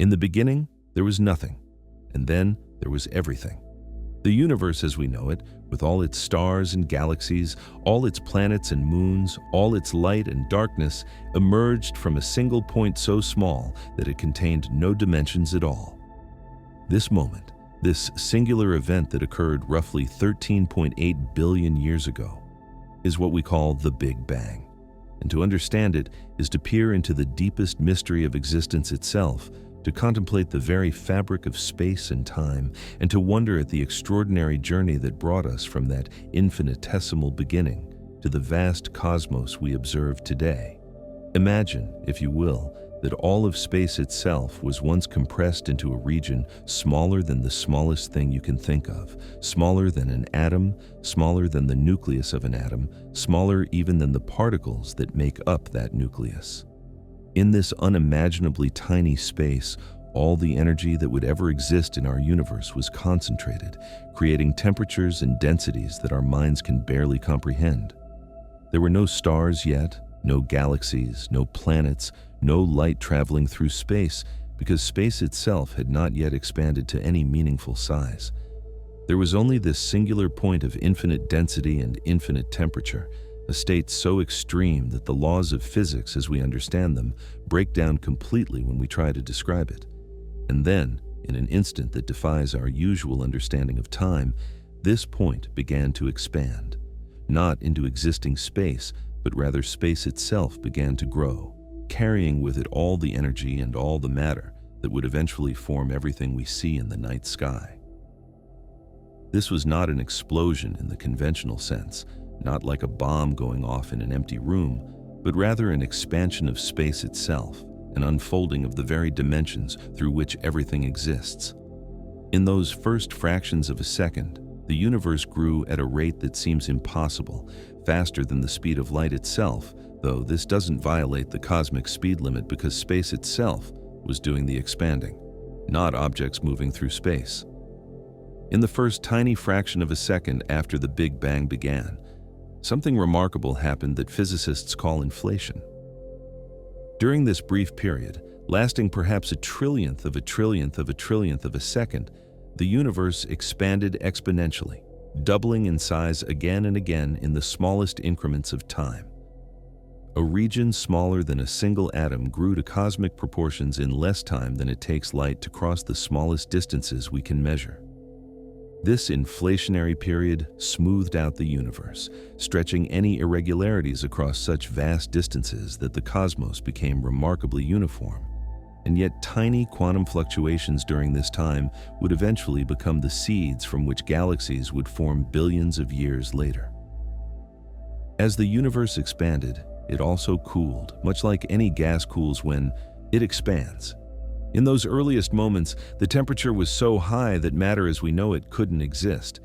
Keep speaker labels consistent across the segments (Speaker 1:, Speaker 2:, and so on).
Speaker 1: In the beginning, there was nothing, and then there was everything. The universe as we know it, with all its stars and galaxies, all its planets and moons, all its light and darkness, emerged from a single point so small that it contained no dimensions at all. This moment, this singular event that occurred roughly 13.8 billion years ago, is what we call the Big Bang. And to understand it is to peer into the deepest mystery of existence itself, to contemplate the very fabric of space and time, and to wonder at the extraordinary journey that brought us from that infinitesimal beginning to the vast cosmos we observe today. Imagine, if you will, that all of space itself was once compressed into a region smaller than the smallest thing you can think of, smaller than an atom, smaller than the nucleus of an atom, smaller even than the particles that make up that nucleus. In this unimaginably tiny space, all the energy that would ever exist in our universe was concentrated, creating temperatures and densities that our minds can barely comprehend. There were no stars yet, no galaxies, no planets, no light traveling through space, because space itself had not yet expanded to any meaningful size. There was only this singular point of infinite density and infinite temperature, a state so extreme that the laws of physics as we understand them break down completely when we try to describe it. And then, in an instant that defies our usual understanding of time, this point began to expand, not into existing space, but rather space itself began to grow, carrying with it all the energy and all the matter that would eventually form everything we see in the night sky. This was not an explosion in the conventional sense, not like a bomb going off in an empty room, but rather an expansion of space itself, an unfolding of the very dimensions through which everything exists. In those first fractions of a second, the universe grew at a rate that seems impossible, faster than the speed of light itself, though this doesn't violate the cosmic speed limit because space itself was doing the expanding, not objects moving through space. In the first tiny fraction of a second after the Big Bang began, something remarkable happened that physicists call inflation. During this brief period, lasting perhaps a trillionth of a trillionth of a trillionth of a second, the universe expanded exponentially, doubling in size again and again in the smallest increments of time. A region smaller than a single atom grew to cosmic proportions in less time than it takes light to cross the smallest distances we can measure. This inflationary period smoothed out the universe, stretching any irregularities across such vast distances that the cosmos became remarkably uniform. And yet tiny quantum fluctuations during this time would eventually become the seeds from which galaxies would form billions of years later. As the universe expanded, it also cooled, much like any gas cools when it expands. In those earliest moments, the temperature was so high that matter as we know it couldn't exist.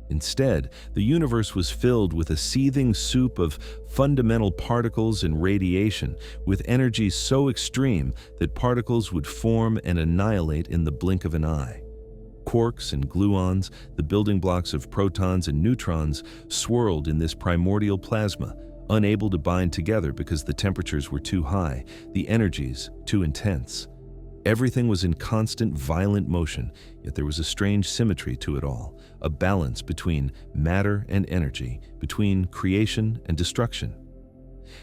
Speaker 1: Instead, the universe was filled with a seething soup of fundamental particles and radiation, with energy so extreme that particles would form and annihilate in the blink of an eye. Quarks and gluons, the building blocks of protons and neutrons, swirled in this primordial plasma, unable to bind together because the temperatures were too high, the energies too intense. Everything was in constant, violent motion, yet there was a strange symmetry to it all, a balance between matter and energy, between creation and destruction.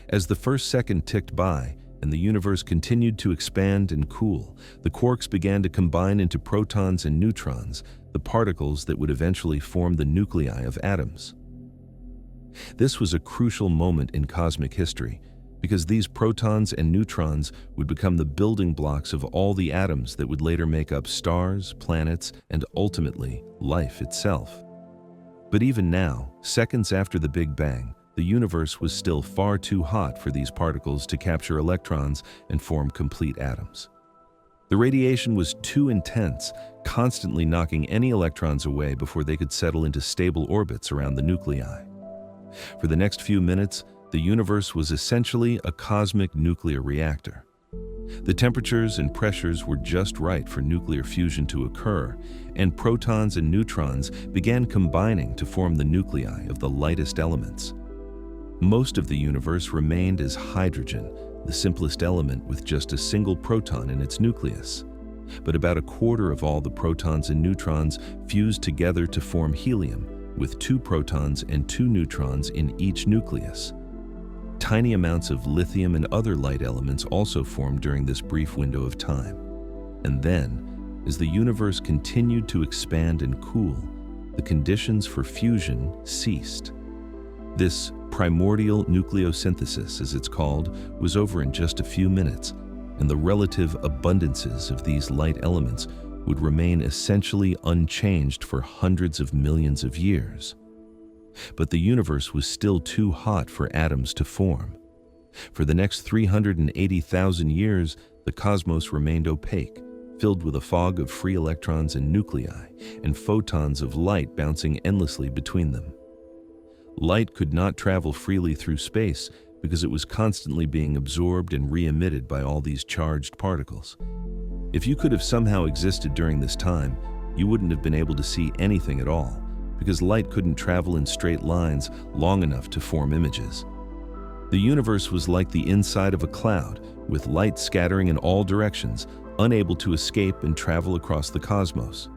Speaker 1: As the first second ticked by, and the universe continued to expand and cool, the quarks began to combine into protons and neutrons, the particles that would eventually form the nuclei of atoms. This was a crucial moment in cosmic history, because these protons and neutrons would become the building blocks of all the atoms that would later make up stars, planets, and ultimately, life itself. But even now, seconds after the Big Bang, the universe was still far too hot for these particles to capture electrons and form complete atoms. The radiation was too intense, constantly knocking any electrons away before they could settle into stable orbits around the nuclei. For the next few minutes, the universe was essentially a cosmic nuclear reactor. The temperatures and pressures were just right for nuclear fusion to occur, and protons and neutrons began combining to form the nuclei of the lightest elements. Most of the universe remained as hydrogen, the simplest element with just a single proton in its nucleus. But about a quarter of all the protons and neutrons fused together to form helium, with 2 protons and 2 neutrons in each nucleus. Tiny amounts of lithium and other light elements also formed during this brief window of time. And then, as the universe continued to expand and cool, the conditions for fusion ceased. This primordial nucleosynthesis, as it's called, was over in just a few minutes, and the relative abundances of these light elements would remain essentially unchanged for hundreds of millions of years. But the universe was still too hot for atoms to form. For the next 380,000 years, the cosmos remained opaque, filled with a fog of free electrons and nuclei, and photons of light bouncing endlessly between them. Light could not travel freely through space because it was constantly being absorbed and re-emitted by all these charged particles. If you could have somehow existed during this time, you wouldn't have been able to see anything at all, because light couldn't travel in straight lines long enough to form images. The universe was like the inside of a cloud, with light scattering in all directions, unable to escape and travel across the cosmos.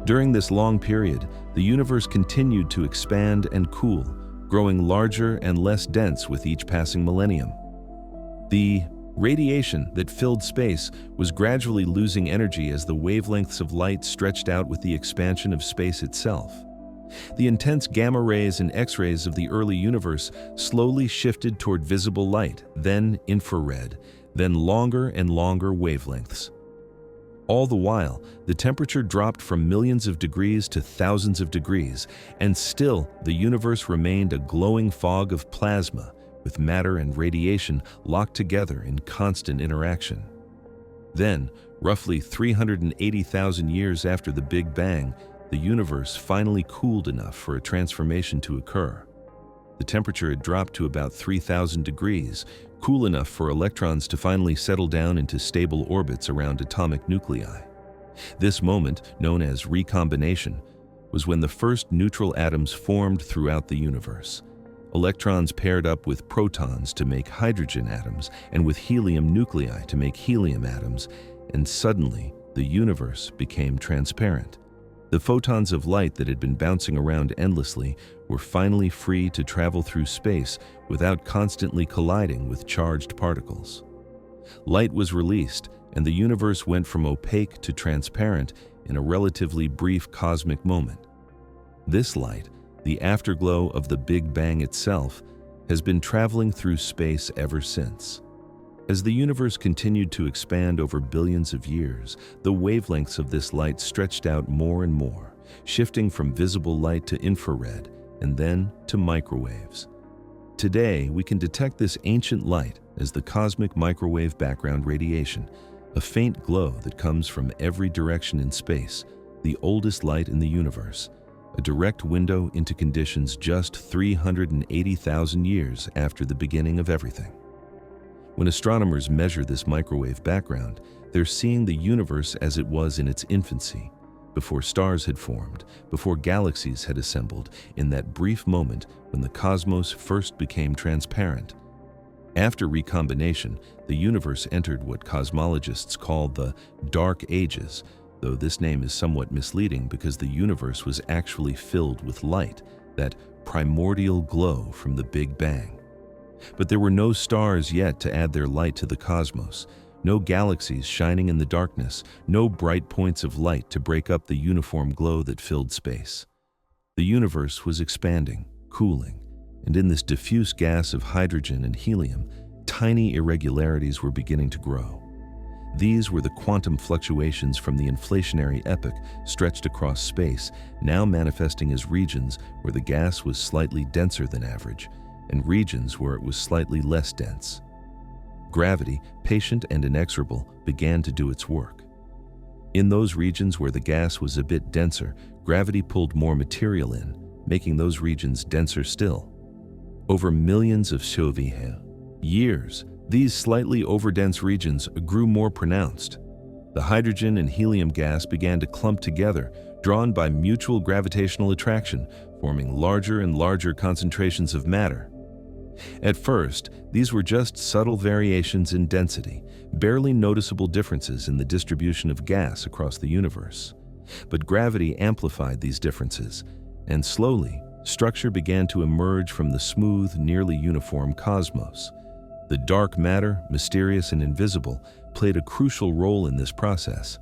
Speaker 1: During this long period, the universe continued to expand and cool, growing larger and less dense with each passing millennium. The radiation that filled space was gradually losing energy as the wavelengths of light stretched out with the expansion of space itself. The intense gamma rays and X-rays of the early universe slowly shifted toward visible light, then infrared, then longer and longer wavelengths. All the while, the temperature dropped from millions of degrees to thousands of degrees, and still the universe remained a glowing fog of plasma, with matter and radiation locked together in constant interaction. Then, roughly 380,000 years after the Big Bang, the universe finally cooled enough for a transformation to occur. The temperature had dropped to about 3,000 degrees, cool enough for electrons to finally settle down into stable orbits around atomic nuclei. This moment, known as recombination, was when the first neutral atoms formed throughout the universe. Electrons paired up with protons to make hydrogen atoms and with helium nuclei to make helium atoms, and suddenly the universe became transparent. The photons of light that had been bouncing around endlessly were finally free to travel through space without constantly colliding with charged particles. Light was released, and the universe went from opaque to transparent in a relatively brief cosmic moment. This light, the afterglow of the Big Bang itself, has been traveling through space ever since. As the universe continued to expand over billions of years, the wavelengths of this light stretched out more and more, shifting from visible light to infrared and then to microwaves. Today, we can detect this ancient light as the cosmic microwave background radiation, a faint glow that comes from every direction in space, the oldest light in the universe, a direct window into conditions just 380,000 years after the beginning of everything. When astronomers measure this microwave background, they're seeing the universe as it was in its infancy, before stars had formed, before galaxies had assembled, in that brief moment when the cosmos first became transparent. After recombination, the universe entered what cosmologists call the Dark Ages, though this name is somewhat misleading because the universe was actually filled with light, that primordial glow from the Big Bang. But there were no stars yet to add their light to the cosmos, no galaxies shining in the darkness, no bright points of light to break up the uniform glow that filled space. The universe was expanding, cooling, and in this diffuse gas of hydrogen and helium, tiny irregularities were beginning to grow. These were the quantum fluctuations from the inflationary epoch stretched across space, now manifesting as regions where the gas was slightly denser than average, and regions where it was slightly less dense. Gravity, patient and inexorable, began to do its work. In those regions where the gas was a bit denser, gravity pulled more material in, making those regions denser still. Over millions of years, these slightly overdense regions grew more pronounced. The hydrogen and helium gas began to clump together, drawn by mutual gravitational attraction, forming larger and larger concentrations of matter. At first, these were just subtle variations in density, barely noticeable differences in the distribution of gas across the universe. But gravity amplified these differences, and slowly, structure began to emerge from the smooth, nearly uniform cosmos. The dark matter, mysterious and invisible, played a crucial role in this process.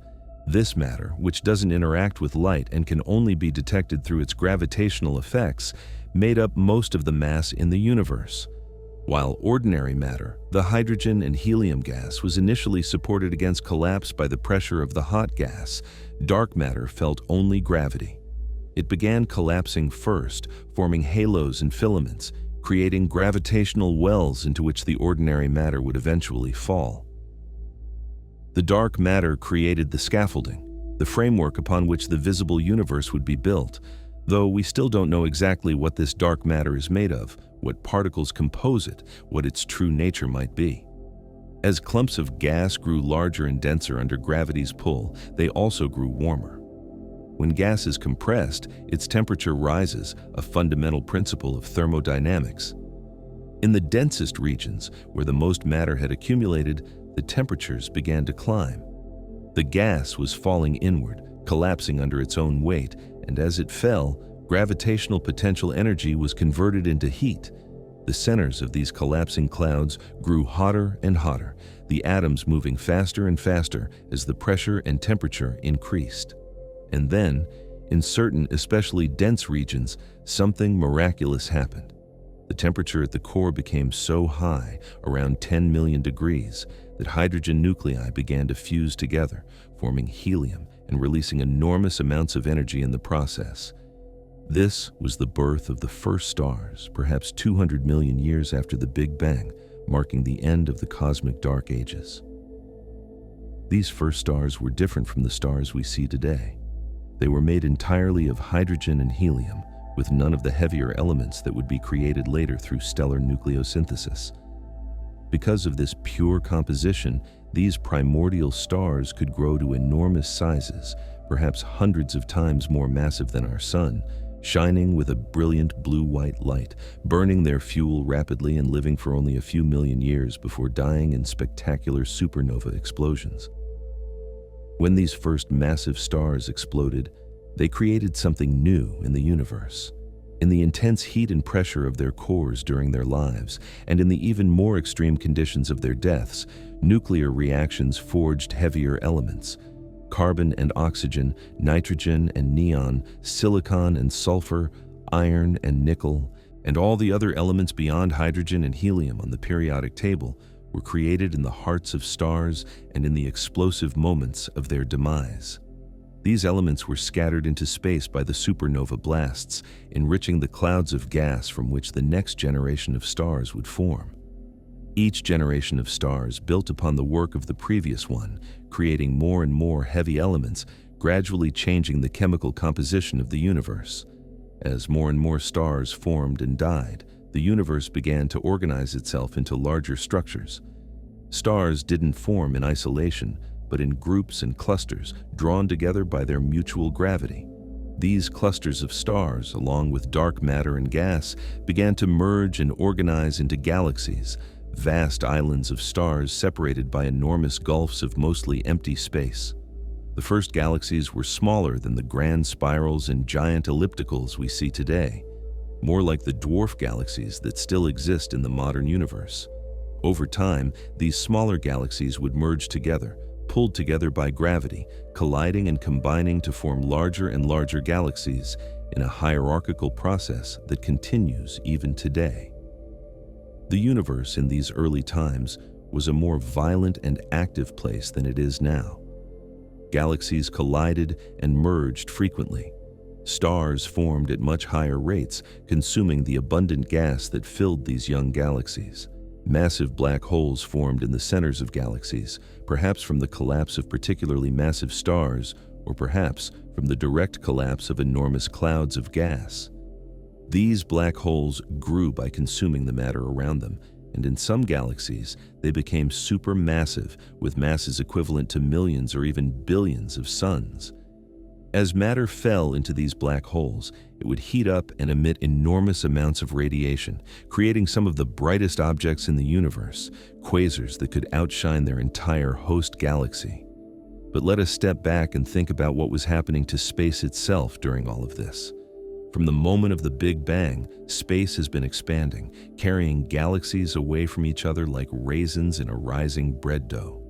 Speaker 1: This matter, which doesn't interact with light and can only be detected through its gravitational effects, made up most of the mass in the universe. While ordinary matter, the hydrogen and helium gas, was initially supported against collapse by the pressure of the hot gas, dark matter felt only gravity. It began collapsing first, forming halos and filaments, creating gravitational wells into which the ordinary matter would eventually fall. The dark matter created the scaffolding, the framework upon which the visible universe would be built, though we still don't know exactly what this dark matter is made of, what particles compose it, what its true nature might be. As clumps of gas grew larger and denser under gravity's pull, they also grew warmer. When gas is compressed, its temperature rises, a fundamental principle of thermodynamics. In the densest regions, where the most matter had accumulated, the temperatures began to climb. The gas was falling inward, collapsing under its own weight, and as it fell, gravitational potential energy was converted into heat. The centers of these collapsing clouds grew hotter and hotter, the atoms moving faster and faster as the pressure and temperature increased. And then, in certain especially dense regions, something miraculous happened. The temperature at the core became so high, around 10 million degrees, that hydrogen nuclei began to fuse together, forming helium and releasing enormous amounts of energy in the process. This was the birth of the first stars, perhaps 200 million years after the Big Bang, marking the end of the cosmic dark ages. These first stars were different from the stars we see today. They were made entirely of hydrogen and helium, with none of the heavier elements that would be created later through stellar nucleosynthesis. Because of this pure composition, these primordial stars could grow to enormous sizes, perhaps hundreds of times more massive than our Sun, shining with a brilliant blue-white light, burning their fuel rapidly and living for only a few million years before dying in spectacular supernova explosions. When these first massive stars exploded, they created something new in the universe. In the intense heat and pressure of their cores during their lives, and in the even more extreme conditions of their deaths, nuclear reactions forged heavier elements. Carbon and oxygen, nitrogen and neon, silicon and sulfur, iron and nickel, and all the other elements beyond hydrogen and helium on the periodic table were created in the hearts of stars and in the explosive moments of their demise. These elements were scattered into space by the supernova blasts, enriching the clouds of gas from which the next generation of stars would form. Each generation of stars built upon the work of the previous one, creating more and more heavy elements, gradually changing the chemical composition of the universe. As more and more stars formed and died, the universe began to organize itself into larger structures. Stars didn't form in isolation, but in groups and clusters drawn together by their mutual gravity. These clusters of stars, along with dark matter and gas, began to merge and organize into galaxies, vast islands of stars separated by enormous gulfs of mostly empty space. The first galaxies were smaller than the grand spirals and giant ellipticals we see today, more like the dwarf galaxies that still exist in the modern universe. Over time, these smaller galaxies would merge together, pulled together by gravity, colliding and combining to form larger and larger galaxies in a hierarchical process that continues even today. The universe in these early times was a more violent and active place than it is now. Galaxies collided and merged frequently. Stars formed at much higher rates, consuming the abundant gas that filled these young galaxies. Massive black holes formed in the centers of galaxies, perhaps from the collapse of particularly massive stars, or perhaps from the direct collapse of enormous clouds of gas. These black holes grew by consuming the matter around them, and in some galaxies, they became supermassive, with masses equivalent to millions or even billions of suns. As matter fell into these black holes, it would heat up and emit enormous amounts of radiation, creating some of the brightest objects in the universe, quasars that could outshine their entire host galaxy. But let us step back and think about what was happening to space itself during all of this. From the moment of the Big Bang, space has been expanding, carrying galaxies away from each other like raisins in a rising bread dough.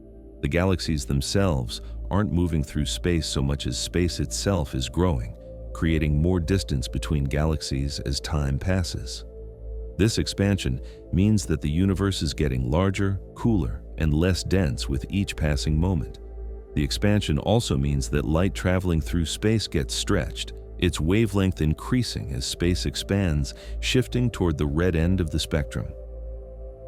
Speaker 1: The galaxies themselves aren't moving through space so much as space itself is growing, creating more distance between galaxies as time passes. This expansion means that the universe is getting larger, cooler, and less dense with each passing moment. The expansion also means that light traveling through space gets stretched, its wavelength increasing as space expands, shifting toward the red end of the spectrum.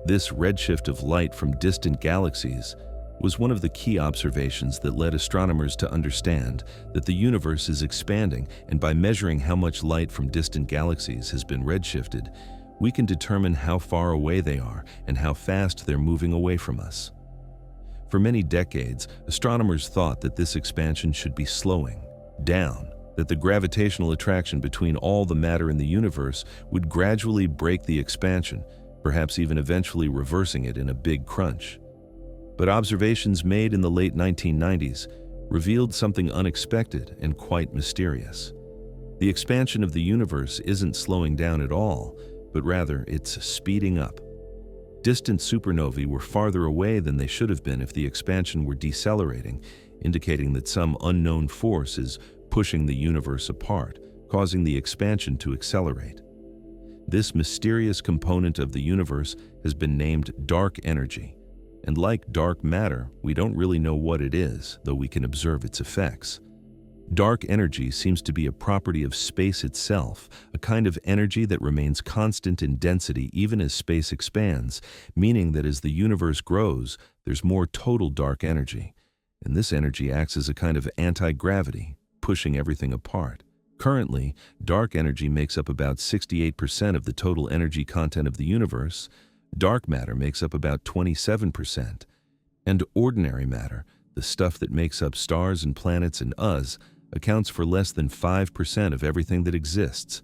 Speaker 1: This redshift of light from distant galaxies was one of the key observations that led astronomers to understand that the universe is expanding, and by measuring how much light from distant galaxies has been redshifted, we can determine how far away they are and how fast they're moving away from us. For many decades, astronomers thought that this expansion should be slowing down, that the gravitational attraction between all the matter in the universe would gradually break the expansion, perhaps even eventually reversing it in a big crunch. But observations made in the late 1990s revealed something unexpected and quite mysterious. The expansion of the universe isn't slowing down at all, but rather it's speeding up. Distant supernovae were farther away than they should have been if the expansion were decelerating, indicating that some unknown force is pushing the universe apart, causing the expansion to accelerate. This mysterious component of the universe has been named dark energy. And like dark matter, we don't really know what it is, though we can observe its effects. Dark energy seems to be a property of space itself, a kind of energy that remains constant in density even as space expands, meaning that as the universe grows, there's more total dark energy. And this energy acts as a kind of anti-gravity, pushing everything apart. Currently, dark energy makes up about 68% of the total energy content of the universe. Dark matter makes up about 27%, and ordinary matter, the stuff that makes up stars and planets and us, accounts for less than 5% of everything that exists.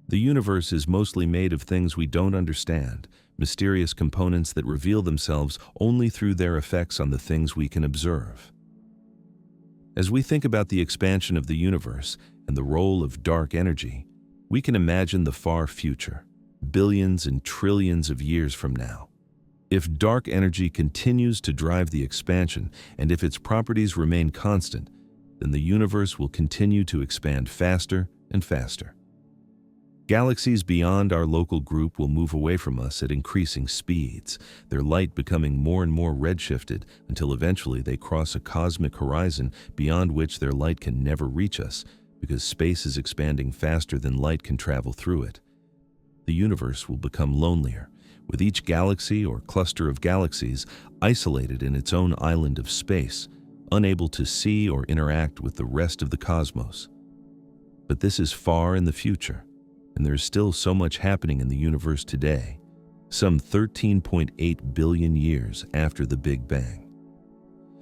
Speaker 1: The universe is mostly made of things we don't understand, mysterious components that reveal themselves only through their effects on the things we can observe. As we think about the expansion of the universe and the role of dark energy, we can imagine the far future, billions and trillions of years from now. If dark energy continues to drive the expansion, and if its properties remain constant, then the universe will continue to expand faster and faster. Galaxies beyond our local group will move away from us at increasing speeds, their light becoming more and more redshifted until eventually they cross a cosmic horizon beyond which their light can never reach us, because space is expanding faster than light can travel through it. The universe will become lonelier, with each galaxy or cluster of galaxies isolated in its own island of space, unable to see or interact with the rest of the cosmos. But this is far in the future, and there is still so much happening in the universe today, some 13.8 billion years after the Big Bang.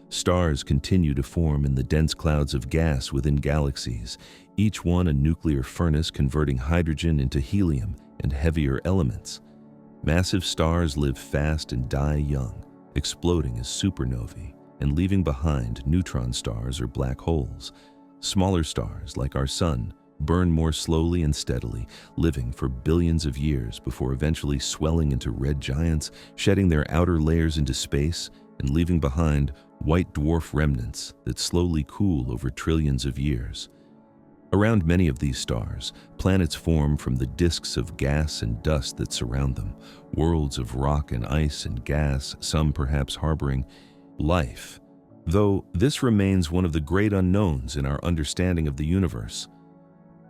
Speaker 1: Stars continue to form in the dense clouds of gas within galaxies, each one a nuclear furnace converting hydrogen into helium and heavier elements. Massive stars live fast and die young, exploding as supernovae and leaving behind neutron stars or black holes. Smaller stars, like our Sun, burn more slowly and steadily, living for billions of years before eventually swelling into red giants, shedding their outer layers into space, and leaving behind white dwarf remnants that slowly cool over trillions of years. Around many of these stars, planets form from the disks of gas and dust that surround them, worlds of rock and ice and gas, some perhaps harboring life. Though this remains one of the great unknowns in our understanding of the universe.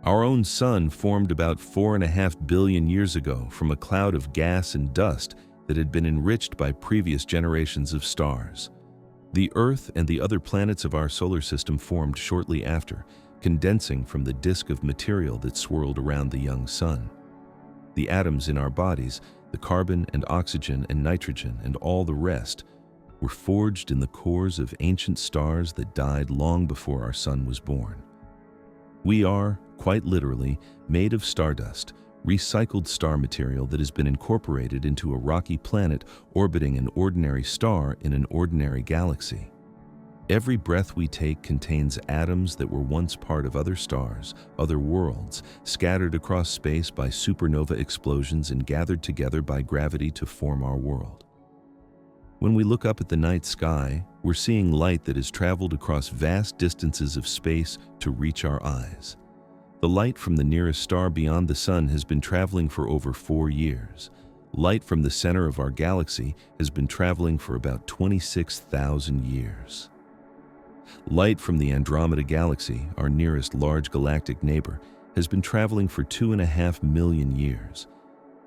Speaker 1: Our own Sun formed about 4.5 billion years ago from a cloud of gas and dust that had been enriched by previous generations of stars. The Earth and the other planets of our solar system formed shortly after, condensing from the disk of material that swirled around the young Sun. The atoms in our bodies, the carbon and oxygen and nitrogen and all the rest, were forged in the cores of ancient stars that died long before our Sun was born. We are, quite literally, made of stardust, recycled star material that has been incorporated into a rocky planet orbiting an ordinary star in an ordinary galaxy. Every breath we take contains atoms that were once part of other stars, other worlds, scattered across space by supernova explosions and gathered together by gravity to form our world. When we look up at the night sky, we're seeing light that has traveled across vast distances of space to reach our eyes. The light from the nearest star beyond the sun has been traveling for over 4 years. Light from the center of our galaxy has been traveling for about 26,000 years. Light from the Andromeda Galaxy, our nearest large galactic neighbor, has been traveling for 2.5 million years.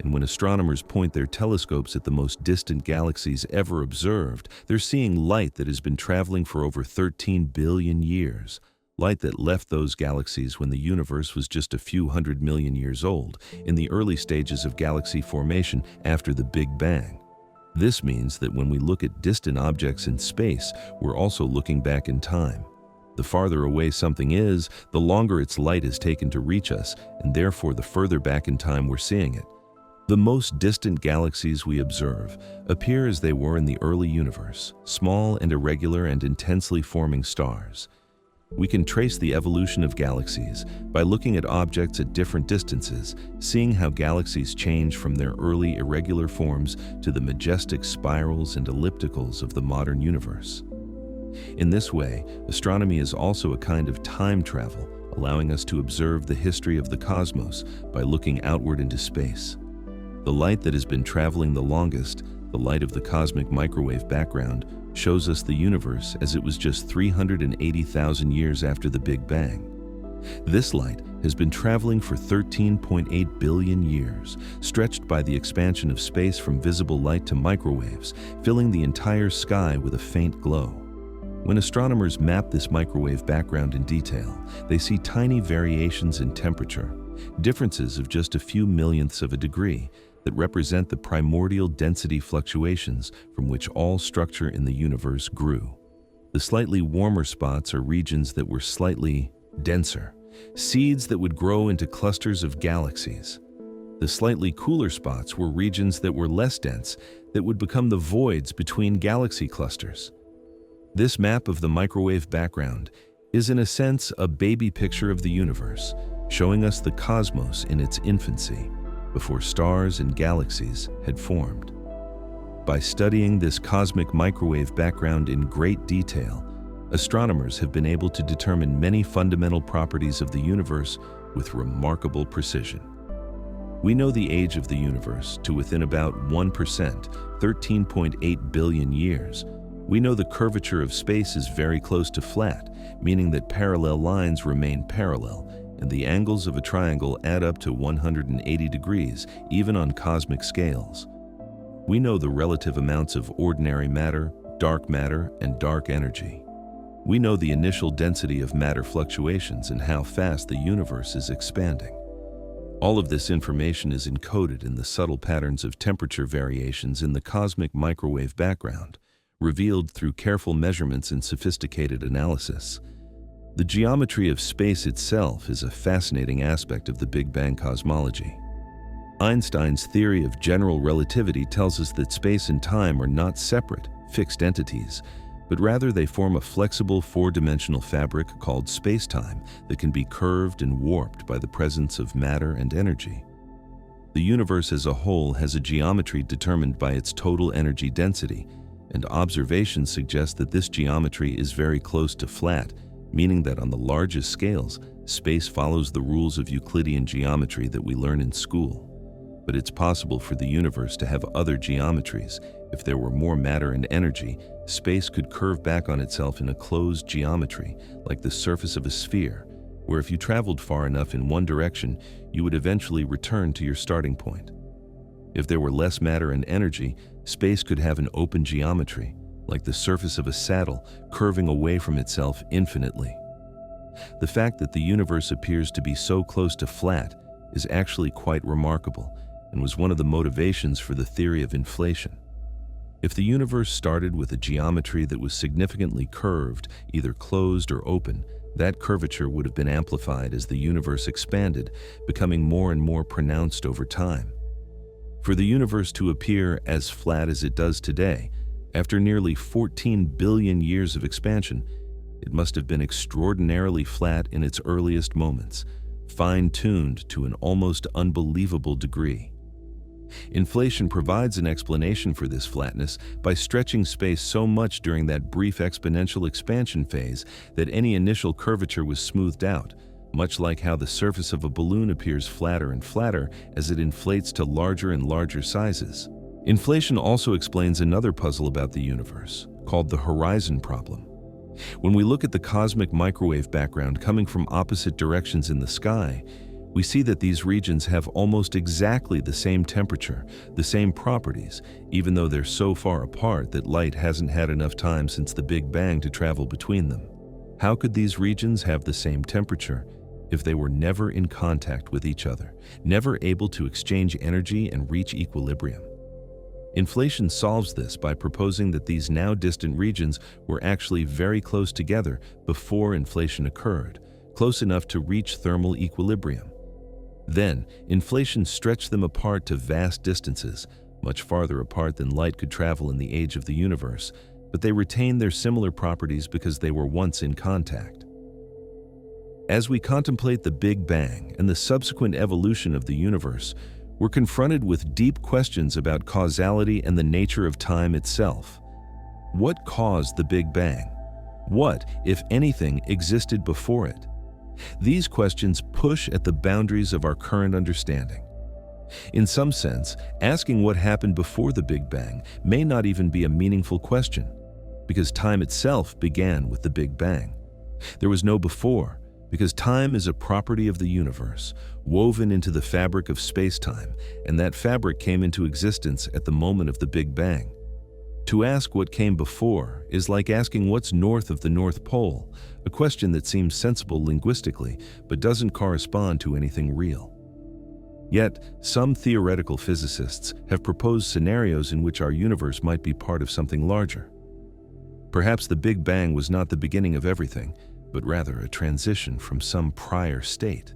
Speaker 1: And when astronomers point their telescopes at the most distant galaxies ever observed, they're seeing light that has been traveling for over 13 billion years. Light that left those galaxies when the universe was just a few 100 million years old, in the early stages of galaxy formation after the Big Bang. This means that when we look at distant objects in space, we're also looking back in time. The farther away something is, the longer its light has taken to reach us, and therefore the further back in time we're seeing it. The most distant galaxies we observe appear as they were in the early universe, small and irregular and intensely forming stars. We can trace the evolution of galaxies by looking at objects at different distances, seeing how galaxies change from their early irregular forms to the majestic spirals and ellipticals of the modern universe. In this way, astronomy is also a kind of time travel, allowing us to observe the history of the cosmos by looking outward into space. The light that has been traveling the longest, the light of the cosmic microwave background, shows us the universe as it was just 380,000 years after the Big Bang. This light has been traveling for 13.8 billion years, stretched by the expansion of space from visible light to microwaves, filling the entire sky with a faint glow. When astronomers map this microwave background in detail, they see tiny variations in temperature, differences of just a few millionths of a degree, that represent the primordial density fluctuations from which all structure in the universe grew. The slightly warmer spots are regions that were slightly denser, seeds that would grow into clusters of galaxies. The slightly cooler spots were regions that were less dense, that would become the voids between galaxy clusters. This map of the microwave background is, in a sense, a baby picture of the universe, showing us the cosmos in its infancy, before stars and galaxies had formed. By studying this cosmic microwave background in great detail, astronomers have been able to determine many fundamental properties of the universe with remarkable precision. We know the age of the universe to within about 1%, 13.8 billion years. We know the curvature of space is very close to flat, meaning that parallel lines remain parallel, and the angles of a triangle add up to 180 degrees, even on cosmic scales. We know the relative amounts of ordinary matter, and dark energy. We know the initial density of matter fluctuations and how fast the universe is expanding. All of this information is encoded in the subtle patterns of temperature variations in the cosmic microwave background, revealed through careful measurements and sophisticated analysis. The geometry of space itself is a fascinating aspect of the Big Bang cosmology. Einstein's theory of general relativity tells us that space and time are not separate, fixed entities, but rather they form a flexible four-dimensional fabric called spacetime that can be curved and warped by the presence of matter and energy. The universe as a whole has a geometry determined by its total energy density, and observations suggest that this geometry is very close to flat, meaning that on the largest scales, space follows the rules of Euclidean geometry that we learn in school. But it's possible for the universe to have other geometries. If there were more matter and energy, space could curve back on itself in a closed geometry, like the surface of a sphere, where if you traveled far enough in one direction, you would eventually return to your starting point. If there were less matter and energy, space could have an open geometry, like the surface of a saddle curving away from itself infinitely. The fact that the universe appears to be so close to flat is actually quite remarkable and was one of the motivations for the theory of inflation. If the universe started with a geometry that was significantly curved, either closed or open, that curvature would have been amplified as the universe expanded, becoming more and more pronounced over time. For the universe to appear as flat as it does today, after nearly 14 billion years of expansion, it must have been extraordinarily flat in its earliest moments, fine-tuned to an almost unbelievable degree. Inflation provides an explanation for this flatness by stretching space so much during that brief exponential expansion phase that any initial curvature was smoothed out, much like how the surface of a balloon appears flatter and flatter as it inflates to larger and larger sizes. Inflation also explains another puzzle about the universe, called the horizon problem. When we look at the cosmic microwave background coming from opposite directions in the sky, we see that these regions have almost exactly the same temperature, the same properties, even though they're so far apart that light hasn't had enough time since the Big Bang to travel between them. How could these regions have the same temperature if they were never in contact with each other, never able to exchange energy and reach equilibrium? Inflation solves this by proposing that these now distant regions were actually very close together before inflation occurred, close enough to reach thermal equilibrium. Then, inflation stretched them apart to vast distances, much farther apart than light could travel in the age of the universe, but they retained their similar properties because they were once in contact. As we contemplate the Big Bang and the subsequent evolution of the universe, we're confronted with deep questions about causality and the nature of time itself. What caused the Big Bang? What, if anything, existed before it? These questions push at the boundaries of our current understanding. In some sense, asking what happened before the Big Bang may not even be a meaningful question, because time itself began with the Big Bang. There was no before, because time is a property of the universe, woven into the fabric of space-time, and that fabric came into existence at the moment of the Big Bang. To ask what came before is like asking what's north of the North Pole, a question that seems sensible linguistically but doesn't correspond to anything real. Yet, some theoretical physicists have proposed scenarios in which our universe might be part of something larger. Perhaps the Big Bang was not the beginning of everything, but rather a transition from some prior state.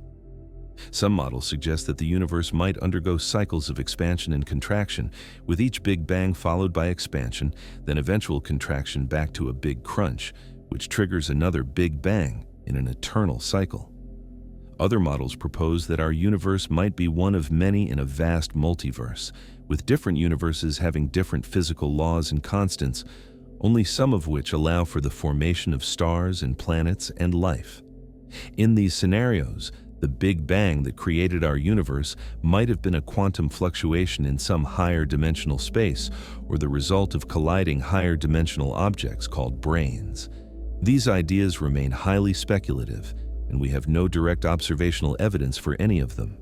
Speaker 1: Some models suggest that the universe might undergo cycles of expansion and contraction, with each Big Bang followed by expansion, then eventual contraction back to a big crunch, which triggers another Big Bang in an eternal cycle. Other models propose that our universe might be one of many in a vast multiverse, with different universes having different physical laws and constants, only some of which allow for the formation of stars and planets and life. In these scenarios, the Big Bang that created our universe might have been a quantum fluctuation in some higher dimensional space, or the result of colliding higher dimensional objects called brains. These ideas remain highly speculative, and we have no direct observational evidence for any of them.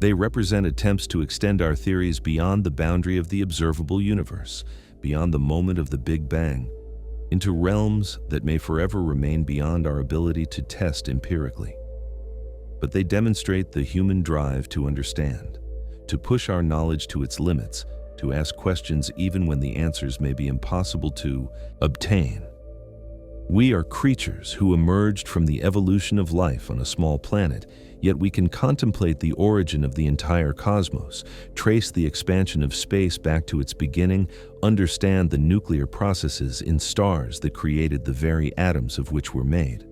Speaker 1: They represent attempts to extend our theories beyond the boundary of the observable universe, beyond the moment of the Big Bang, into realms that may forever remain beyond our ability to test empirically. But they demonstrate the human drive to understand, to push our knowledge to its limits, to ask questions even when the answers may be impossible to obtain. We are creatures who emerged from the evolution of life on a small planet, yet we can contemplate the origin of the entire cosmos, trace the expansion of space back to its beginning, understand the nuclear processes in stars that created the very atoms of which we're made.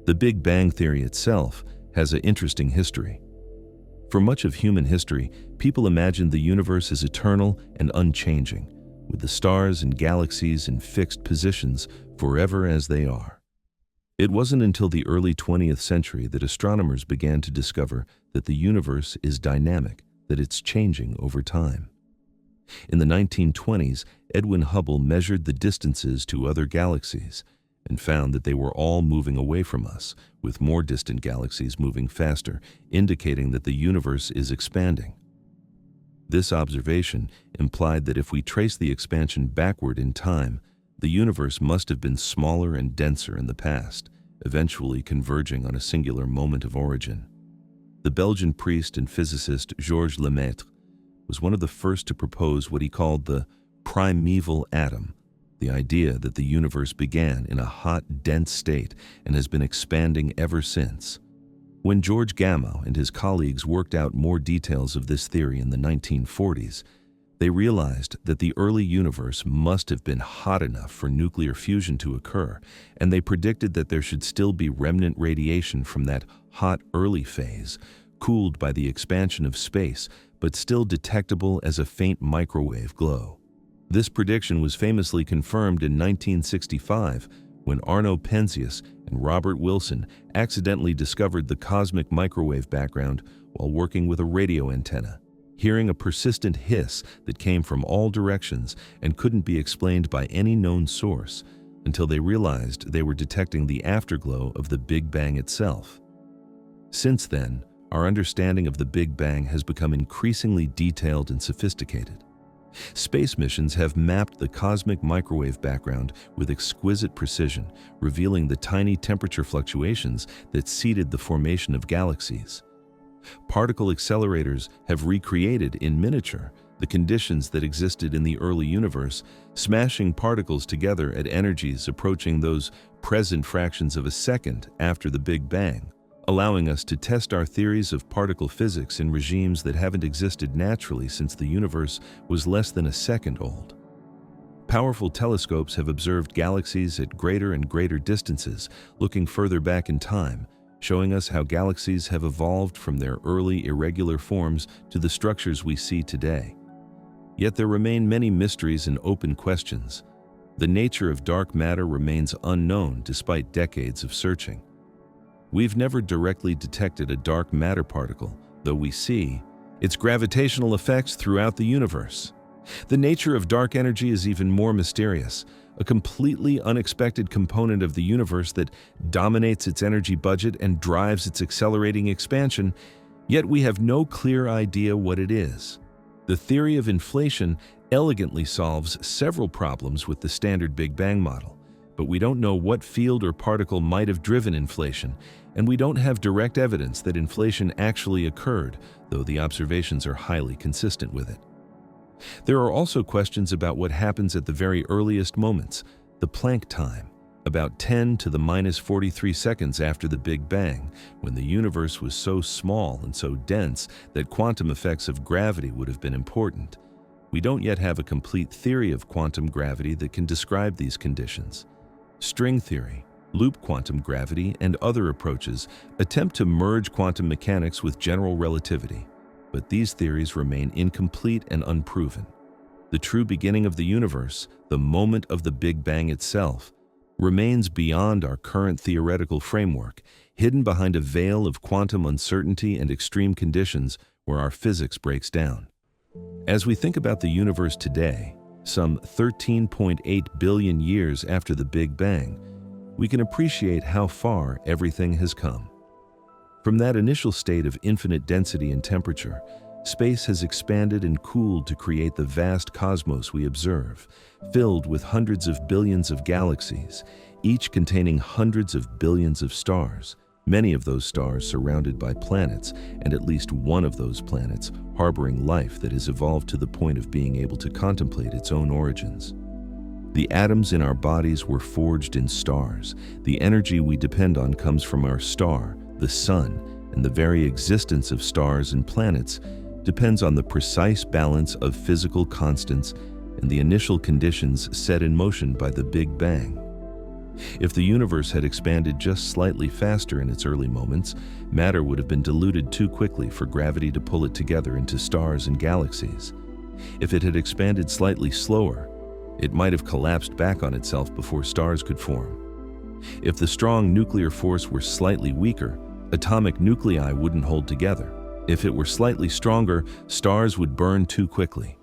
Speaker 1: The Big Bang theory itself has an interesting history. For much of human history, people imagined the universe as eternal and unchanging, with the stars and galaxies in fixed positions forever as they are. It wasn't until the early 20th century that astronomers began to discover that the universe is dynamic, that it's changing over time. In the 1920s, Edwin Hubble measured the distances to other galaxies and found that they were all moving away from us, with more distant galaxies moving faster, indicating that the universe is expanding. This observation implied that if we trace the expansion backward in time, the universe must have been smaller and denser in the past, eventually converging on a singular moment of origin. The Belgian priest and physicist Georges Lemaître was one of the first to propose what he called the primeval atom, the idea that the universe began in a hot, dense state and has been expanding ever since. When George Gamow and his colleagues worked out more details of this theory in the 1940s, they realized that the early universe must have been hot enough for nuclear fusion to occur, and they predicted that there should still be remnant radiation from that hot early phase, cooled by the expansion of space, but still detectable as a faint microwave glow. This prediction was famously confirmed in 1965 when Arno Penzias and Robert Wilson accidentally discovered the cosmic microwave background while working with a radio antenna, hearing a persistent hiss that came from all directions and couldn't be explained by any known source until they realized they were detecting the afterglow of the Big Bang itself. Since then, our understanding of the Big Bang has become increasingly detailed and sophisticated. Space missions have mapped the cosmic microwave background with exquisite precision, revealing the tiny temperature fluctuations that seeded the formation of galaxies. Particle accelerators have recreated in miniature the conditions that existed in the early universe, smashing particles together at energies approaching those present fractions of a second after the Big Bang, allowing us to test our theories of particle physics in regimes that haven't existed naturally since the universe was less than a second old. Powerful telescopes have observed galaxies at greater and greater distances, looking further back in time, showing us how galaxies have evolved from their early irregular forms to the structures we see today. Yet there remain many mysteries and open questions. The nature of dark matter remains unknown despite decades of searching. We've never directly detected a dark matter particle, though we see its gravitational effects throughout the universe. The nature of dark energy is even more mysterious, a completely unexpected component of the universe that dominates its energy budget and drives its accelerating expansion, yet we have no clear idea what it is. The theory of inflation elegantly solves several problems with the standard Big Bang model, but we don't know what field or particle might have driven inflation, and we don't have direct evidence that inflation actually occurred, though the observations are highly consistent with it. There are also questions about what happens at the very earliest moments, the Planck time, about 10 to the minus 43 seconds after the Big Bang, when the universe was so small and so dense that quantum effects of gravity would have been important. We don't yet have a complete theory of quantum gravity that can describe these conditions. String theory, loop quantum gravity, and other approaches attempt to merge quantum mechanics with general relativity, but these theories remain incomplete and unproven. The true beginning of the universe, the moment of the Big Bang itself, remains beyond our current theoretical framework, hidden behind a veil of quantum uncertainty and extreme conditions where our physics breaks down. As we think about the universe today, some 13.8 billion years after the Big Bang, we can appreciate how far everything has come. From that initial state of infinite density and temperature, space has expanded and cooled to create the vast cosmos we observe, filled with hundreds of billions of galaxies, each containing hundreds of billions of stars, many of those stars surrounded by planets, and at least one of those planets harboring life that has evolved to the point of being able to contemplate its own origins. The atoms in our bodies were forged in stars. The energy we depend on comes from our star, the sun, and the very existence of stars and planets depends on the precise balance of physical constants and the initial conditions set in motion by the Big Bang. If the universe had expanded just slightly faster in its early moments, matter would have been diluted too quickly for gravity to pull it together into stars and galaxies. If it had expanded slightly slower, it might have collapsed back on itself before stars could form. If the strong nuclear force were slightly weaker, atomic nuclei wouldn't hold together. If it were slightly stronger, stars would burn too quickly.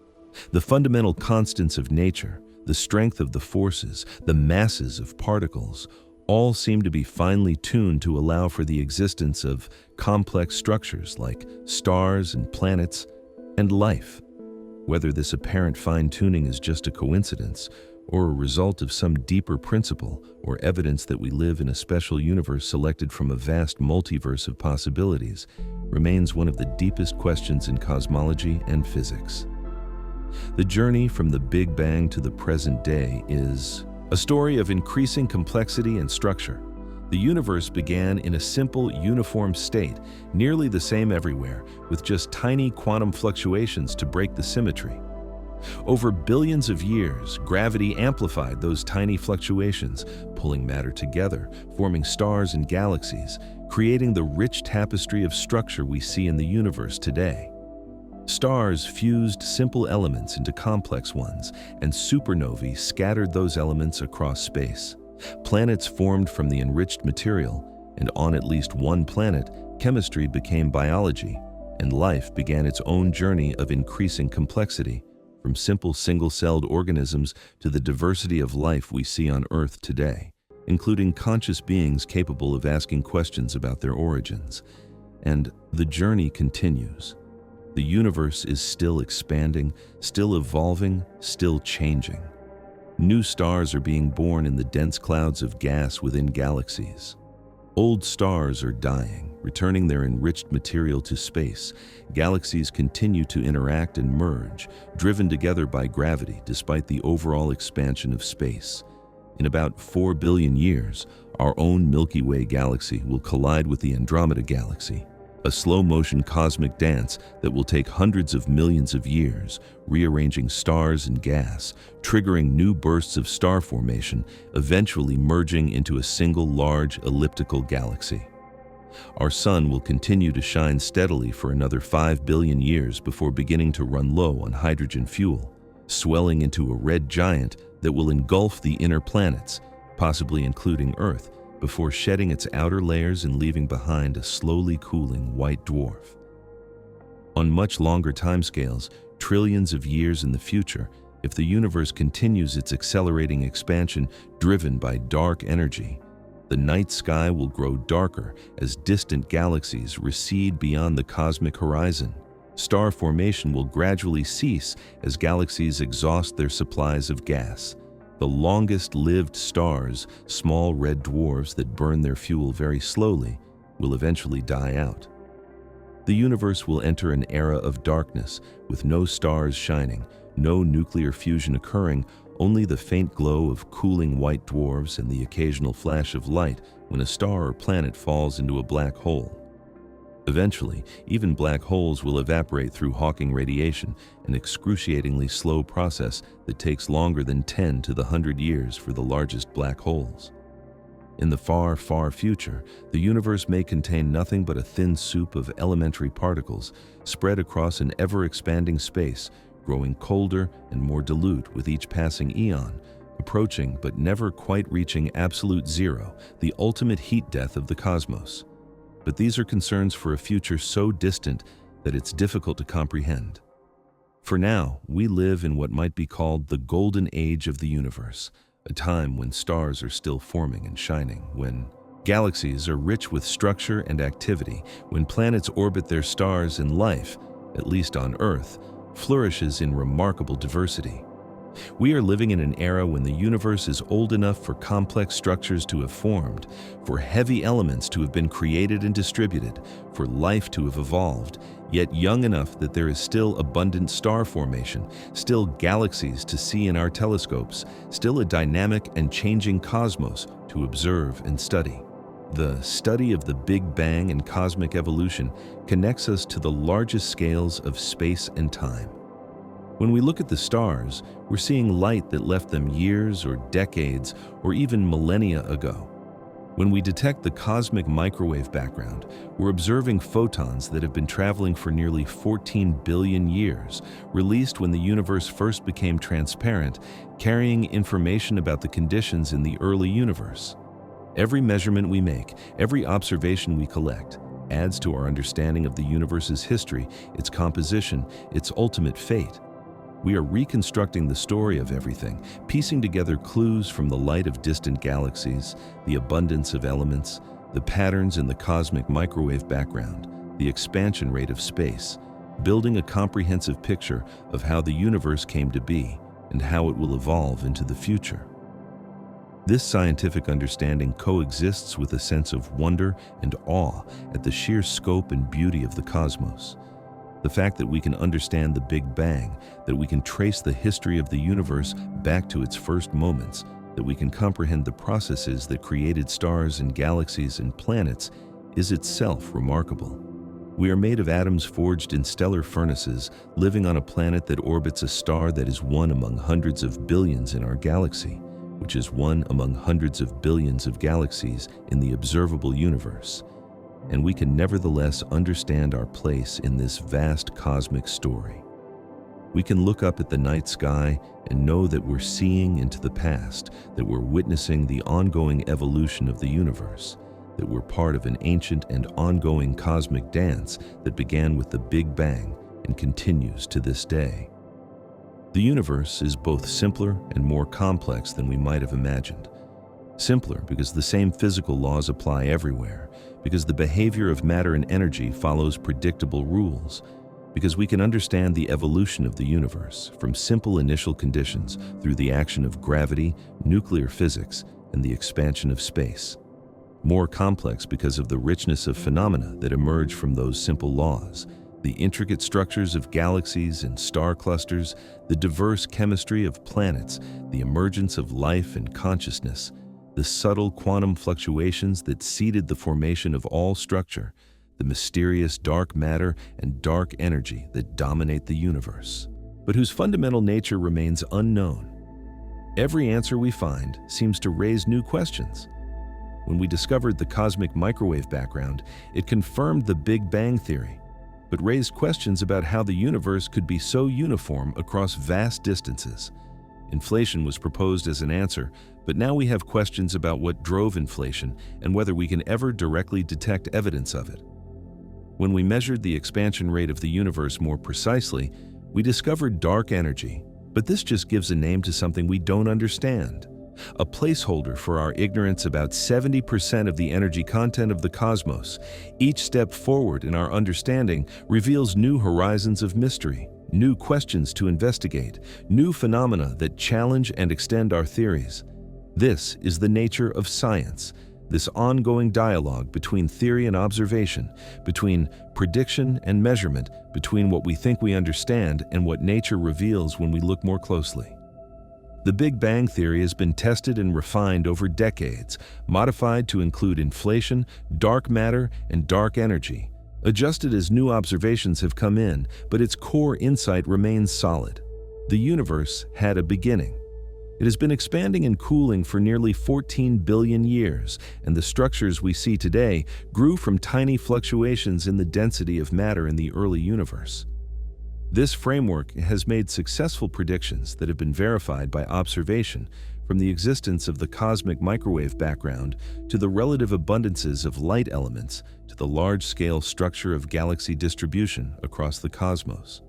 Speaker 1: The fundamental constants of nature, the strength of the forces, the masses of particles, all seem to be finely tuned to allow for the existence of complex structures like stars and planets and life. Whether this apparent fine-tuning is just a coincidence or a result of some deeper principle or evidence that we live in a special universe selected from a vast multiverse of possibilities remains one of the deepest questions in cosmology and physics. The journey from the Big Bang to the present day is a story of increasing complexity and structure. The universe began in a simple, uniform state, nearly the same everywhere, with just tiny quantum fluctuations to break the symmetry. Over billions of years, gravity amplified those tiny fluctuations, pulling matter together, forming stars and galaxies, creating the rich tapestry of structure we see in the universe today. Stars fused simple elements into complex ones, and supernovae scattered those elements across space. Planets formed from the enriched material, and on at least one planet, chemistry became biology, and life began its own journey of increasing complexity, from simple single-celled organisms to the diversity of life we see on Earth today, including conscious beings capable of asking questions about their origins. And the journey continues. The universe is still expanding, still evolving, still changing. New stars are being born in the dense clouds of gas within galaxies. Old stars are dying, returning their enriched material to space. Galaxies continue to interact and merge, driven together by gravity despite the overall expansion of space. In about 4 billion years, our own Milky Way galaxy will collide with the Andromeda galaxy, a slow-motion cosmic dance that will take hundreds of millions of years, rearranging stars and gas, triggering new bursts of star formation, eventually merging into a single large elliptical galaxy. Our sun will continue to shine steadily for another 5 billion years before beginning to run low on hydrogen fuel, swelling into a red giant that will engulf the inner planets, possibly including Earth, before shedding its outer layers and leaving behind a slowly cooling white dwarf. On much longer timescales, trillions of years in the future, if the universe continues its accelerating expansion driven by dark energy, the night sky will grow darker as distant galaxies recede beyond the cosmic horizon. Star formation will gradually cease as galaxies exhaust their supplies of gas. The longest-lived stars, small red dwarfs that burn their fuel very slowly, will eventually die out. The universe will enter an era of darkness, with no stars shining, no nuclear fusion occurring, only the faint glow of cooling white dwarfs and the occasional flash of light when a star or planet falls into a black hole. Eventually, even black holes will evaporate through Hawking radiation, an excruciatingly slow process that takes longer than 10 to the 100 years for the largest black holes. In the far, far future, the universe may contain nothing but a thin soup of elementary particles spread across an ever-expanding space, growing colder and more dilute with each passing eon, approaching but never quite reaching absolute zero, the ultimate heat death of the cosmos. But these are concerns for a future so distant that it's difficult to comprehend. For now, we live in what might be called the golden age of the universe, a time when stars are still forming and shining, when galaxies are rich with structure and activity, when planets orbit their stars and life, at least on Earth, flourishes in remarkable diversity. We are living in an era when the universe is old enough for complex structures to have formed, for heavy elements to have been created and distributed, for life to have evolved, yet young enough that there is still abundant star formation, still galaxies to see in our telescopes, still a dynamic and changing cosmos to observe and study. The study of the Big Bang and cosmic evolution connects us to the largest scales of space and time. When we look at the stars, we're seeing light that left them years or decades or even millennia ago. When we detect the cosmic microwave background, we're observing photons that have been traveling for nearly 14 billion years, released when the universe first became transparent, carrying information about the conditions in the early universe. Every measurement we make, every observation we collect, adds to our understanding of the universe's history, its composition, its ultimate fate. We are reconstructing the story of everything, piecing together clues from the light of distant galaxies, the abundance of elements, the patterns in the cosmic microwave background, the expansion rate of space, building a comprehensive picture of how the universe came to be and how it will evolve into the future. This scientific understanding coexists with a sense of wonder and awe at the sheer scope and beauty of the cosmos. The fact that we can understand the Big Bang, that we can trace the history of the universe back to its first moments, that we can comprehend the processes that created stars and galaxies and planets, is itself remarkable. We are made of atoms forged in stellar furnaces, living on a planet that orbits a star that is one among hundreds of billions in our galaxy, which is one among hundreds of billions of galaxies in the observable universe. And we can nevertheless understand our place in this vast cosmic story. We can look up at the night sky and know that we're seeing into the past, that we're witnessing the ongoing evolution of the universe, that we're part of an ancient and ongoing cosmic dance that began with the Big Bang and continues to this day. The universe is both simpler and more complex than we might have imagined. Simpler because the same physical laws apply everywhere, because the behavior of matter and energy follows predictable rules, because we can understand the evolution of the universe from simple initial conditions through the action of gravity, nuclear physics, and the expansion of space. More complex because of the richness of phenomena that emerge from those simple laws, the intricate structures of galaxies and star clusters, the diverse chemistry of planets, the emergence of life and consciousness, the subtle quantum fluctuations that seeded the formation of all structure, the mysterious dark matter and dark energy that dominate the universe, but whose fundamental nature remains unknown. Every answer we find seems to raise new questions. When we discovered the cosmic microwave background, it confirmed the Big Bang theory, but raised questions about how the universe could be so uniform across vast distances. Inflation was proposed as an answer, but now we have questions about what drove inflation and whether we can ever directly detect evidence of it. When we measured the expansion rate of the universe more precisely, we discovered dark energy, but this just gives a name to something we don't understand. A placeholder for our ignorance about 70% of the energy content of the cosmos. Each step forward in our understanding reveals new horizons of mystery, new questions to investigate, new phenomena that challenge and extend our theories. This is the nature of science, this ongoing dialogue between theory and observation, between prediction and measurement, between what we think we understand and what nature reveals when we look more closely. The Big Bang theory has been tested and refined over decades, modified to include inflation, dark matter, and dark energy, adjusted as new observations have come in, but its core insight remains solid. The universe had a beginning. It has been expanding and cooling for nearly 14 billion years, and the structures we see today grew from tiny fluctuations in the density of matter in the early universe. This framework has made successful predictions that have been verified by observation, from the existence of the cosmic microwave background to the relative abundances of light elements to the large-scale structure of galaxy distribution across the cosmos.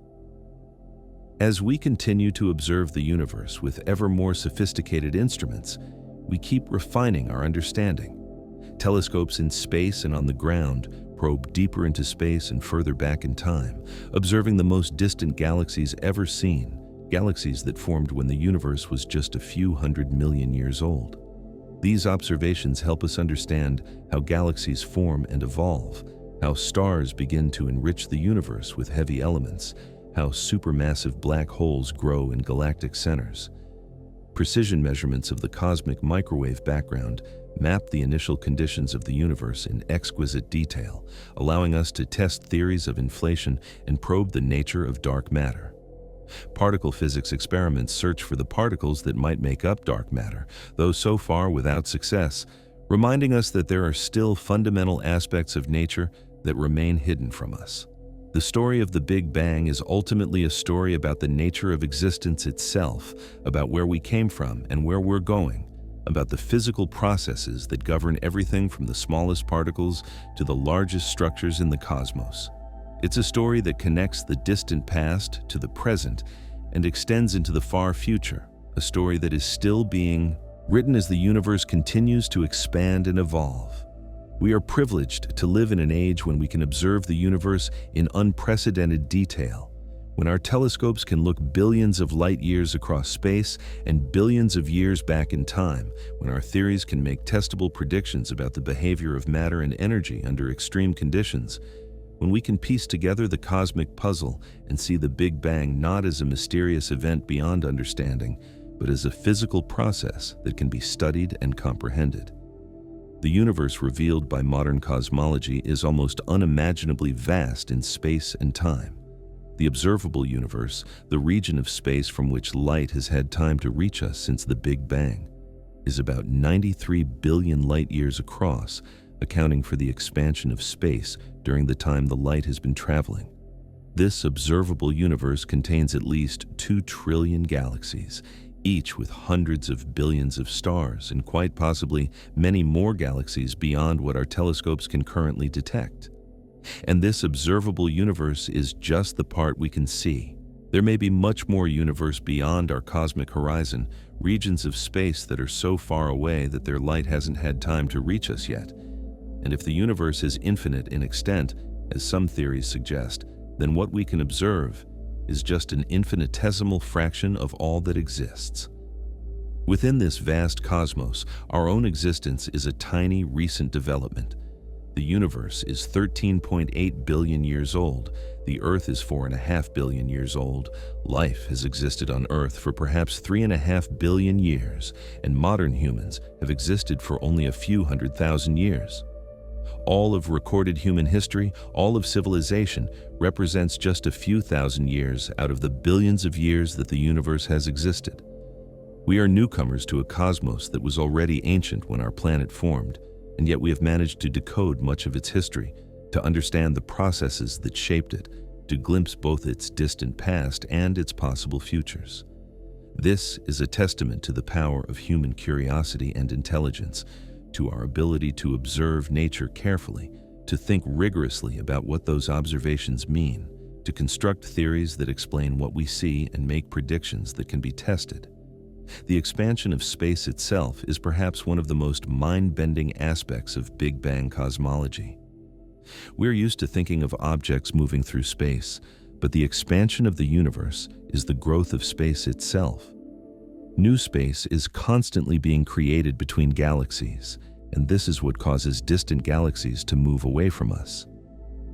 Speaker 1: As we continue to observe the universe with ever more sophisticated instruments, we keep refining our understanding. Telescopes in space and on the ground probe deeper into space and further back in time, observing the most distant galaxies ever seen, galaxies that formed when the universe was just a few 100 million years old. These observations help us understand how galaxies form and evolve, how stars begin to enrich the universe with heavy elements, how supermassive black holes grow in galactic centers. Precision measurements of the cosmic microwave background map the initial conditions of the universe in exquisite detail, allowing us to test theories of inflation and probe the nature of dark matter. Particle physics experiments search for the particles that might make up dark matter, though so far without success, reminding us that there are still fundamental aspects of nature that remain hidden from us. The story of the Big Bang is ultimately a story about the nature of existence itself, about where we came from and where we're going, about the physical processes that govern everything from the smallest particles to the largest structures in the cosmos. It's a story that connects the distant past to the present and extends into the far future, a story that is still being written as the universe continues to expand and evolve. We are privileged to live in an age when we can observe the universe in unprecedented detail, when our telescopes can look billions of light years across space and billions of years back in time, when our theories can make testable predictions about the behavior of matter and energy under extreme conditions. when we can piece together the cosmic puzzle and see the Big Bang not as a mysterious event beyond understanding, but as a physical process that can be studied and comprehended. The universe revealed by modern cosmology is almost unimaginably vast in space and time. The observable universe, the region of space from which light has had time to reach us since the Big Bang, is about 93 billion light-years across, accounting for the expansion of space during the time the light has been traveling. This observable universe contains at least 2 trillion galaxies, each with hundreds of billions of stars and quite possibly many more galaxies beyond what our telescopes can currently detect. And this observable universe is just the part we can see. There may be much more universe beyond our cosmic horizon, regions of space that are so far away that their light hasn't had time to reach us yet. And if the universe is infinite in extent, as some theories suggest, then what we can observe is just an infinitesimal fraction of all that exists. Within this vast cosmos, our own existence is a tiny, recent development. The universe is 13.8 billion years old. The Earth is 4.5 billion years old. Life has existed on Earth for perhaps 3.5 billion years, and modern humans have existed for only a few 100,000 years. All of recorded human history, all of civilization, represents just a few thousand years out of the billions of years that the universe has existed. We are newcomers to a cosmos that was already ancient when our planet formed, and yet we have managed to decode much of its history, to understand the processes that shaped it, to glimpse both its distant past and its possible futures. This is a testament to the power of human curiosity and intelligence, to our ability to observe nature carefully, to think rigorously about what those observations mean, to construct theories that explain what we see and make predictions that can be tested. The expansion of space itself is perhaps one of the most mind-bending aspects of Big Bang cosmology. We're used to thinking of objects moving through space, but the expansion of the universe is the growth of space itself. New space is constantly being created between galaxies, and this is what causes distant galaxies to move away from us.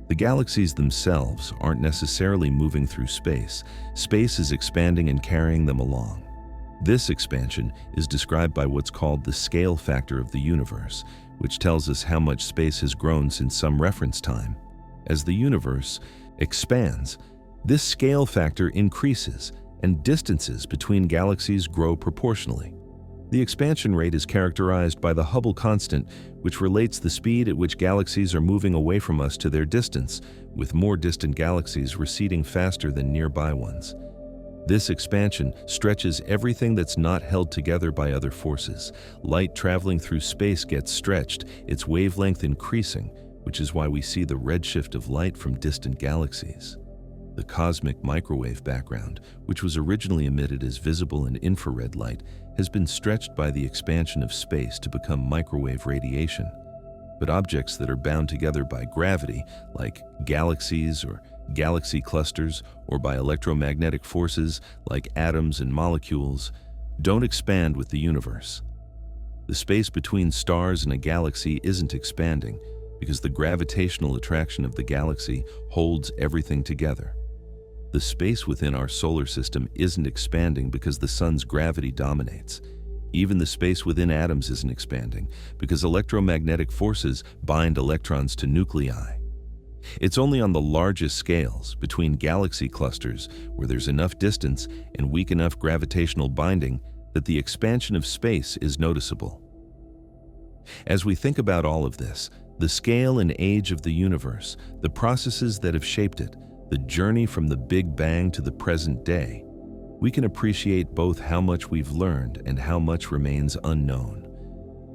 Speaker 1: The galaxies themselves aren't necessarily moving through space. Space is expanding and carrying them along. This expansion is described by what's called the scale factor of the universe, which tells us how much space has grown since some reference time. As the universe expands, this scale factor increases, and distances between galaxies grow proportionally. The expansion rate is characterized by the Hubble constant, which relates the speed at which galaxies are moving away from us to their distance, with more distant galaxies receding faster than nearby ones. This expansion stretches everything that's not held together by other forces. Light traveling through space gets stretched, its wavelength increasing, which is why we see the redshift of light from distant galaxies. The cosmic microwave background, which was originally emitted as visible and infrared light, has been stretched by the expansion of space to become microwave radiation. But objects that are bound together by gravity, like galaxies or galaxy clusters, or by electromagnetic forces like atoms and molecules, don't expand with the universe. The space between stars and a galaxy isn't expanding because the gravitational attraction of the galaxy holds everything together. The space within our solar system isn't expanding because the sun's gravity dominates. Even the space within atoms isn't expanding because electromagnetic forces bind electrons to nuclei. It's only on the largest scales, between galaxy clusters, where there's enough distance and weak enough gravitational binding, that the expansion of space is noticeable. As we think about all of this, the scale and age of the universe, the processes that have shaped it, the journey from the Big Bang to the present day, we can appreciate both how much we've learned and how much remains unknown.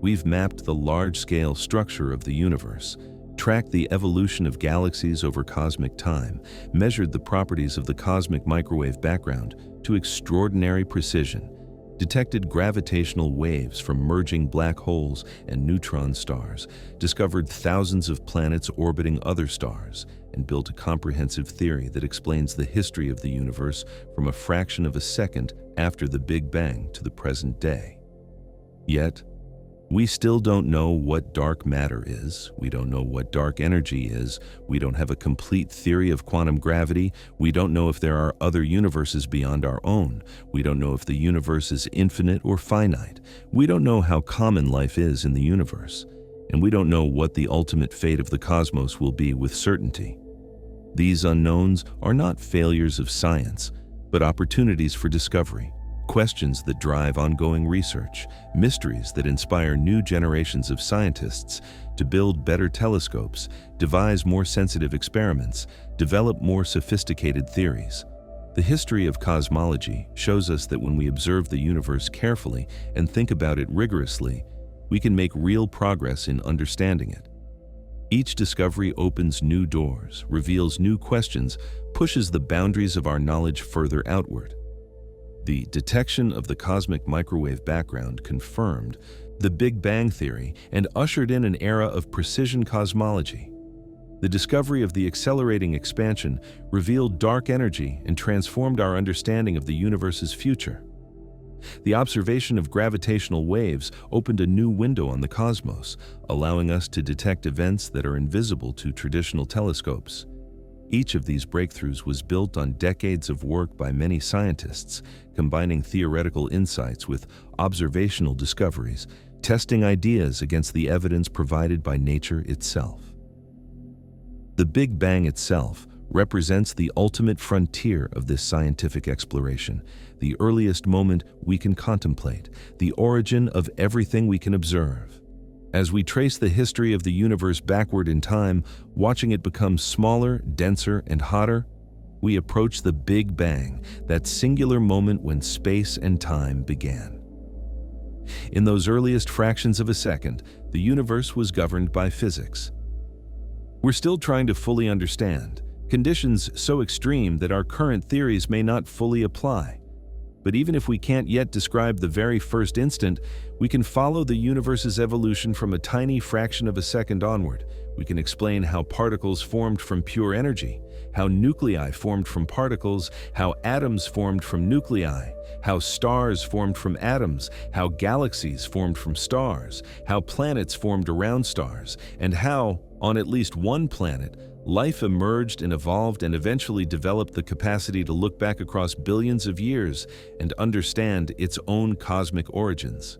Speaker 1: We've mapped the large-scale structure of the universe, tracked the evolution of galaxies over cosmic time, measured the properties of the cosmic microwave background to extraordinary precision, detected gravitational waves from merging black holes and neutron stars, discovered thousands of planets orbiting other stars, and built a comprehensive theory that explains the history of the universe from a fraction of a second after the Big Bang to the present day. Yet, We still don't know what dark matter is. We don't know what dark energy is. We don't have a complete theory of quantum gravity. We don't know if there are other universes beyond our own. We don't know if the universe is infinite or finite. We don't know how common life is in the universe. And we don't know what the ultimate fate of the cosmos will be with certainty. These unknowns are not failures of science, but opportunities for discovery. Questions that drive ongoing research, mysteries that inspire new generations of scientists to build better telescopes, devise more sensitive experiments, develop more sophisticated theories. The history of cosmology shows us that when we observe the universe carefully and think about it rigorously, we can make real progress in understanding it. Each discovery opens new doors, reveals new questions, pushes the boundaries of our knowledge further outward. The detection of the cosmic microwave background confirmed the Big Bang theory and ushered in an era of precision cosmology. The discovery of the accelerating expansion revealed dark energy and transformed our understanding of the universe's future. The observation of gravitational waves opened a new window on the cosmos, allowing us to detect events that are invisible to traditional telescopes. Each of these breakthroughs was built on decades of work by many scientists, combining theoretical insights with observational discoveries, testing ideas against the evidence provided by nature itself. The Big Bang itself represents the ultimate frontier of this scientific exploration, the earliest moment we can contemplate, the origin of everything we can observe. As we trace the history of the universe backward in time, watching it become smaller, denser, and hotter, we approach the Big Bang, that singular moment when space and time began. In those earliest fractions of a second, the universe was governed by physics. We're still trying to fully understand, conditions so extreme that our current theories may not fully apply. But even if we can't yet describe the very first instant, we can follow the universe's evolution from a tiny fraction of a second onward. We can explain how particles formed from pure energy, how nuclei formed from particles, how atoms formed from nuclei, how stars formed from atoms, how galaxies formed from stars, how planets formed around stars, and how, on at least one planet, life emerged and evolved and eventually developed the capacity to look back across billions of years and understand its own cosmic origins.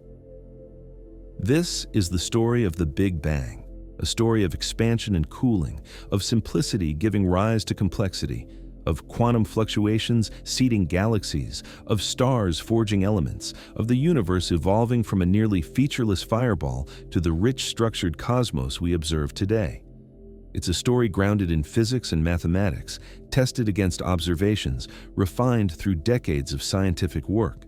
Speaker 1: This is the story of the Big Bang, a story of expansion and cooling, of simplicity giving rise to complexity, of quantum fluctuations seeding galaxies, of stars forging elements, of the universe evolving from a nearly featureless fireball to the rich structured cosmos we observe today. It's a story grounded in physics and mathematics, tested against observations, refined through decades of scientific work.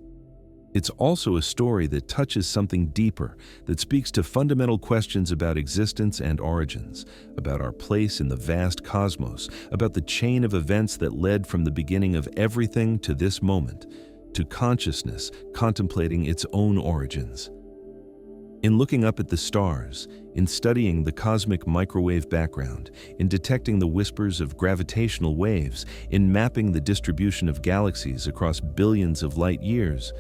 Speaker 1: It's also a story that touches something deeper, that speaks to fundamental questions about existence and origins, about our place in the vast cosmos, about the chain of events that led from the beginning of everything to this moment, to consciousness contemplating its own origins. In looking up at the stars, in studying the cosmic microwave background, in detecting the whispers of gravitational waves, in mapping the distribution of galaxies across billions of light years,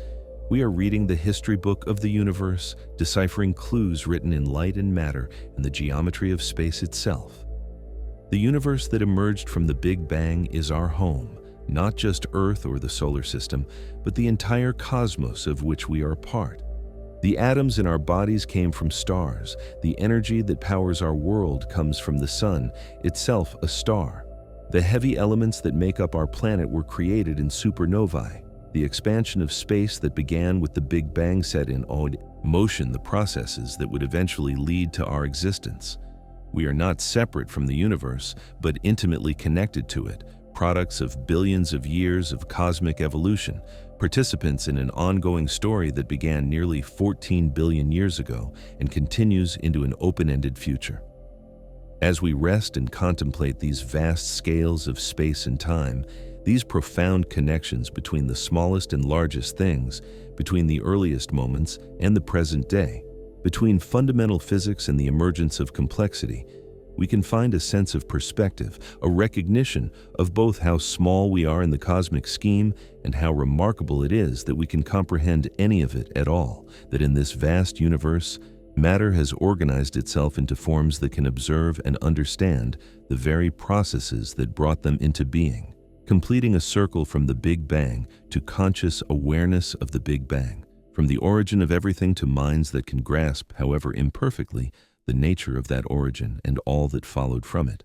Speaker 1: we are reading the history book of the universe, deciphering clues written in light and matter and the geometry of space itself. The universe that emerged from the Big Bang is our home, not just Earth or the solar system, but the entire cosmos of which we are a part. The atoms in our bodies came from stars. The energy that powers our world comes from the sun, itself a star. The heavy elements that make up our planet were created in supernovae. The expansion of space that began with the Big Bang set in motion the processes that would eventually lead to our existence. We are not separate from the universe, but intimately connected to it, products of billions of years of cosmic evolution, participants in an ongoing story that began nearly 14 billion years ago and continues into an open-ended future. As we rest and contemplate these vast scales of space and time, these profound connections between the smallest and largest things, between the earliest moments and the present day, between fundamental physics and the emergence of complexity, we can find a sense of perspective, a recognition of both how small we are in the cosmic scheme and how remarkable it is that we can comprehend any of it at all, that in this vast universe, Matter has organized itself into forms that can observe and understand the very processes that brought them into being, completing a circle from the Big Bang to conscious awareness of the Big Bang, from the origin of everything to minds that can grasp, however imperfectly, the nature of that origin and all that followed from it.